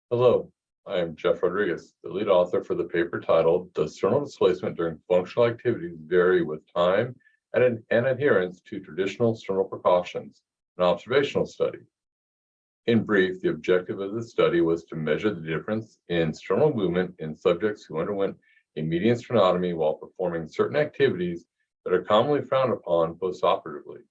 Hello, I am Jeff Rodrigues, the lead author for the paper titled "Does Sternal Displacement During Functional Activities Vary with Time and Adherence to Traditional Sternal Precautions?" An observational study. In brief, the objective of the study was to measure the difference in sternal movement in subjects who underwent a median sternotomy while performing certain activities that are commonly frowned upon postoperatively.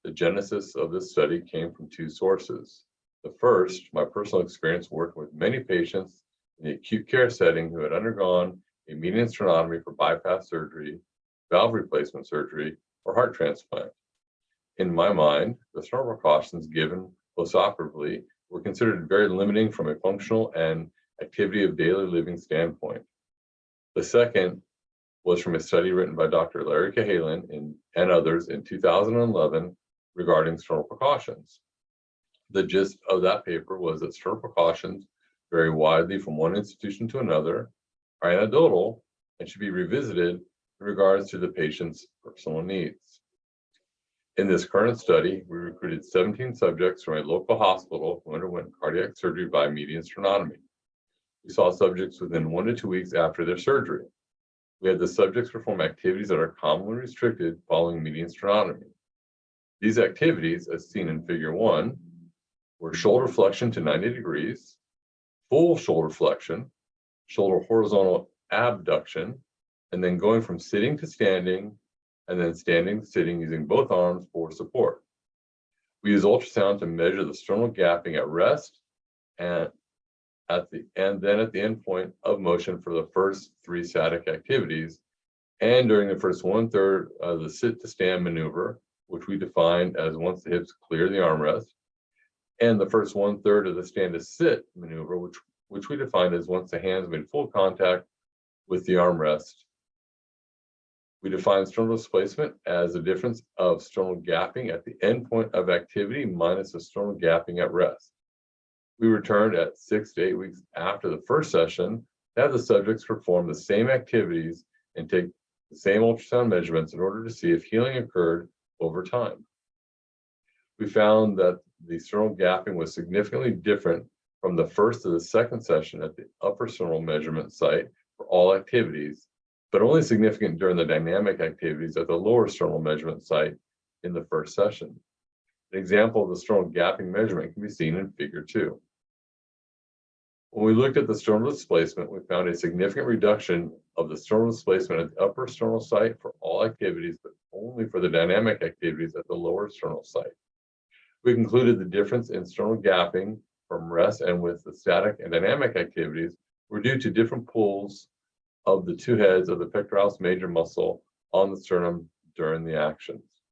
The genesis of this study came from two sources. The first, my personal experience working with many patients in the acute care setting who had undergone a median sternotomy for bypass surgery, valve replacement surgery, or heart transplant. In my mind, the sternal precautions given postoperatively were considered very limiting from a functional and activity of daily living standpoint. The second was from a study written by Dr. Larry Cahalan and others in 2011 regarding sternal precautions. The gist of that paper was that sternal precautions vary widely from one institution to another, are anecdotal, and should be revisited in regards to the patient's personal needs. In this current study, we recruited 17 subjects from a local hospital who underwent cardiac surgery by median sternotomy. We saw subjects within 1 to 2 weeks after their surgery. We had the subjects perform activities that are commonly restricted following median sternotomy. These activities, as seen in Figure 1, were shoulder flexion to 90 degrees, full shoulder flexion, shoulder horizontal abduction, and then going from sitting to standing, and then standing to sitting using both arms for support. We use ultrasound to measure the sternal gapping at rest and then at the end point of motion for the first 3 static activities, and during the first 1/3 of the sit to stand maneuver, which we defined as once the hips clear the armrest, and the first 1/3 of the stand to sit maneuver, which we defined as once the hands made full contact with the armrest. We define sternal displacement as the difference of sternal gapping at the end point of activity minus the sternal gapping at rest. We returned at 6 to 8 weeks after the first session to have the subjects perform the same activities and take the same ultrasound measurements in order to see if healing occurred over time. We found that the sternal gapping was significantly different from the first to the second session at the upper sternal measurement site for all activities, but only significant during the dynamic activities at the lower sternal measurement site in the first session. An example of the sternal gapping measurement can be seen in Figure 2. When we looked at the sternal displacement, we found a significant reduction of the sternal displacement at the upper sternal site for all activities, but only for the dynamic activities at the lower sternal site. We concluded the difference in sternal gapping from rest and with the static and dynamic activities were due to different pulls of the 2 heads of the pectoralis major muscle on the sternum during the actions.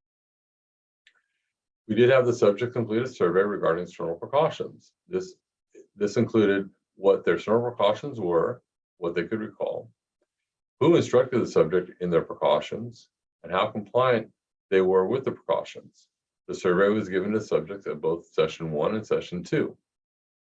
We did have the subject complete a survey regarding sternal precautions. This included what their sternal precautions were, what they could recall, who instructed the subject in their precautions, and how compliant they were with the precautions. The survey was given to subjects at both Session 1 and Session 2.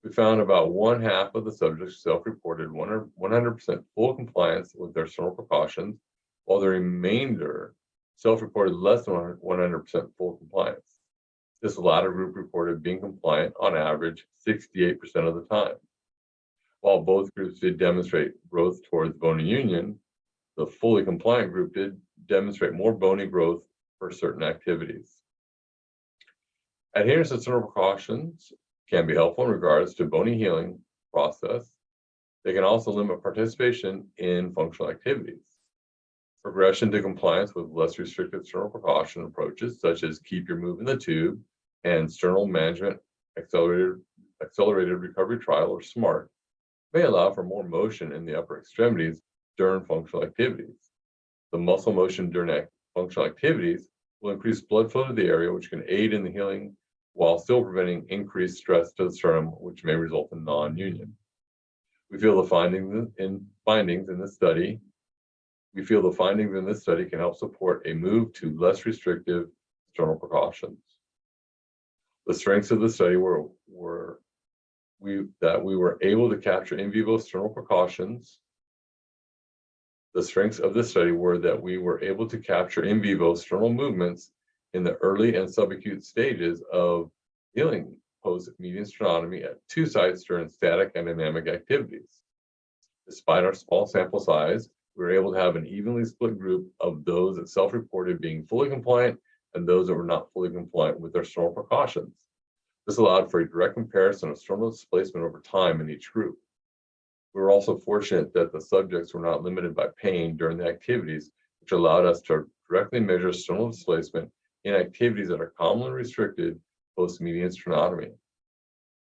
We found about 1/2 of the subjects self-reported 100% full compliance with their sternal precautions, while the remainder self-reported less than 100% full compliance. This latter group reported being compliant on average 68% of the time. While both groups did demonstrate growth towards bony union, the fully compliant group did demonstrate more bony growth for certain activities. Adherence to sternal precautions can be helpful in regards to bony healing process. They can also limit participation in functional activities. Progression to compliance with less restrictive sternal precaution approaches, such as keep your move in the tube and sternal management accelerated recovery trial, or SMART, may allow for more motion in the upper extremities during functional activities. The muscle motion during functional activities will increase blood flow to the area, which can aid in the healing while still preventing increased stress to the sternum, which may result in non-union. We feel the findings in this study can help support a move to less restrictive sternal precautions. The strengths of the study were that we were able to capture in vivo sternal precautions. The strengths of the study were that we were able to capture in vivo sternal movements in the early and subacute stages of healing post-median sternotomy at 2 sites during static and dynamic activities. Despite our small sample size, we were able to have an evenly split group of those that self-reported being fully compliant and those that were not fully compliant with their sternal precautions. This allowed for a direct comparison of sternal displacement over time in each group. We were also fortunate that the subjects were not limited by pain during the activities, which allowed us to directly measure sternal displacement in activities that are commonly restricted post-median sternotomy.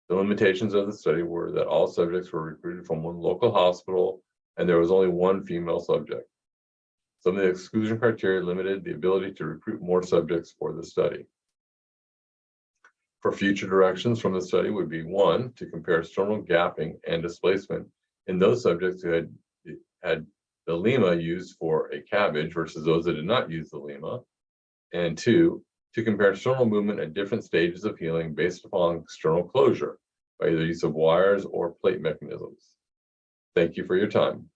The limitations of the study were that all subjects were recruited from one local hospital and there was only one female subject. Some of the exclusion criteria limited the ability to recruit more subjects for the study. For future directions from the study would be 1, to compare sternal gapping and displacement in those subjects who had the lima used for a CABG versus those that did not use the lima, and 2, to compare sternal movement at different stages of healing based upon sternal closure by either use of wires or plate mechanisms. Thank you for your time.